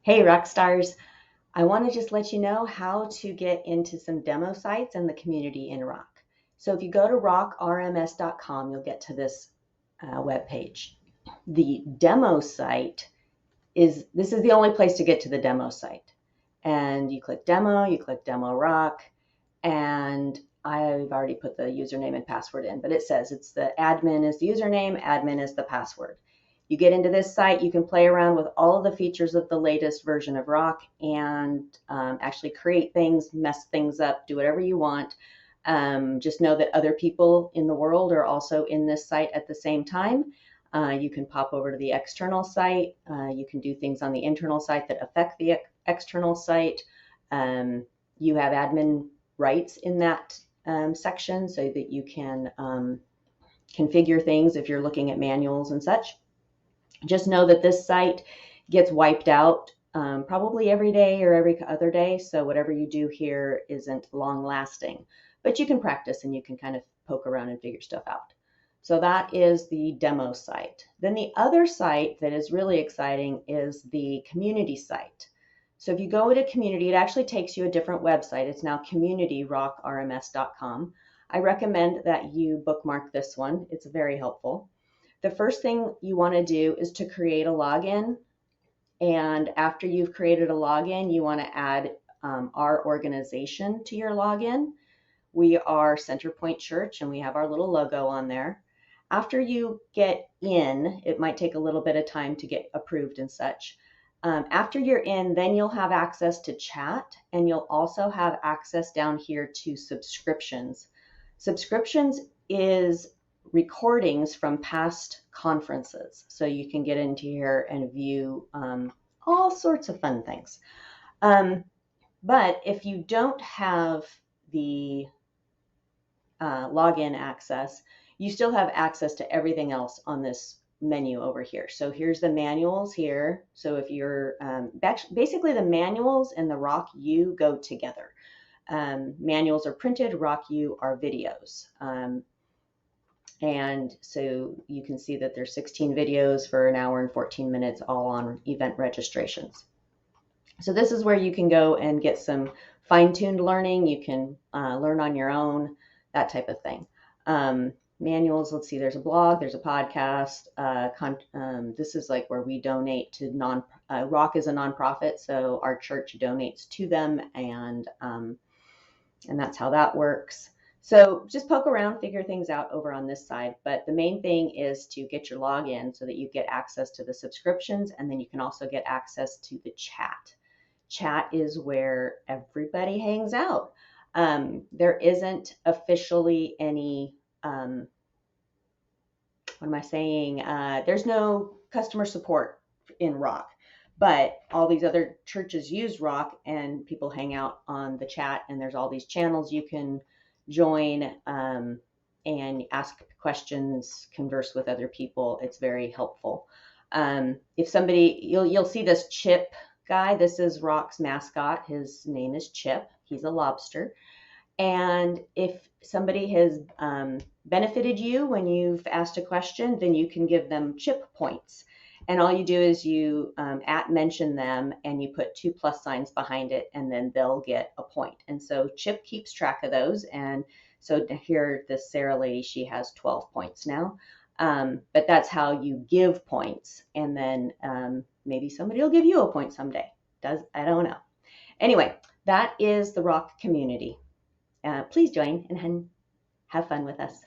Hey, rock stars. I want to just let you know how to get into some demo sites and the community in Rock. So if you go to rockrms.com, you'll get to this web page. The demo site this is the only place to get to the demo site. And you click demo rock, and I've already put the username and password in, but it says it's the admin is the username, admin is the password. You get into this site, you can play around with all of the features of the latest version of Rock and actually create things, mess things up, do whatever you want. Just know that other people in the world are also in this site at the same time. You can pop over to the external site. You can do things on the internal site that affect the external site. You have admin rights in that section so that you can configure things if you're looking at manuals and such. Just know that this site gets wiped out probably every day or every other day. So whatever you do here isn't long lasting, but you can practice and you can kind of poke around and figure stuff out. So that is the demo site. Then the other site that is really exciting is the community site. So if you go to community, it actually takes you a different website. It's now communityrockrms.com. I recommend that you bookmark this one. It's very helpful. The first thing you want to do is to create a login. And after you've created a login, you want to add our organization to your login. We are Centerpoint Church, and we have our little logo on there. After you get in, it might take a little bit of time to get approved and such. After you're in, then you'll have access to chat, and you'll also have access down here to subscriptions. Subscriptions is recordings from past conferences. So you can get into here and view all sorts of fun things. But if you don't have the login access, you still have access to everything else on this menu over here. So here's the manuals here. So if you're basically the manuals and the Rock U go together. Manuals are printed, Rock U are videos. And so you can see that there's 16 videos for an hour and 14 minutes, all on event registrations. So this is where you can go and get some fine-tuned learning. You can learn on your own, that type of thing. Manuals, let's see, there's a blog, there's a podcast. This is like where we donate to Rock is a nonprofit, so our church donates to them, and that's how that works. So just poke around, figure things out over on this side. But the main thing is to get your login so that you get access to the subscriptions, and then you can also get access to the chat. Chat is where everybody hangs out. There isn't officially any, what am I saying? There's no customer support in Rock, but all these other churches use Rock, and people hang out on the chat, and there's all these channels you can join and ask questions, converse with other people. It's very helpful. If somebody, you'll see this Chip guy. This is Rock's mascot. His name is Chip. He's a lobster. And if somebody has benefited you when you've asked a question, then you can give them Chip points. And all you do is you mention them, and you put 2 plus signs behind it, and then they'll get a point. And so Chip keeps track of those. And so here, this Sarah lady, she has 12 points now. But that's how you give points. And then maybe somebody will give you a point someday. I don't know. Anyway, that is the Rock community. Please join and have fun with us.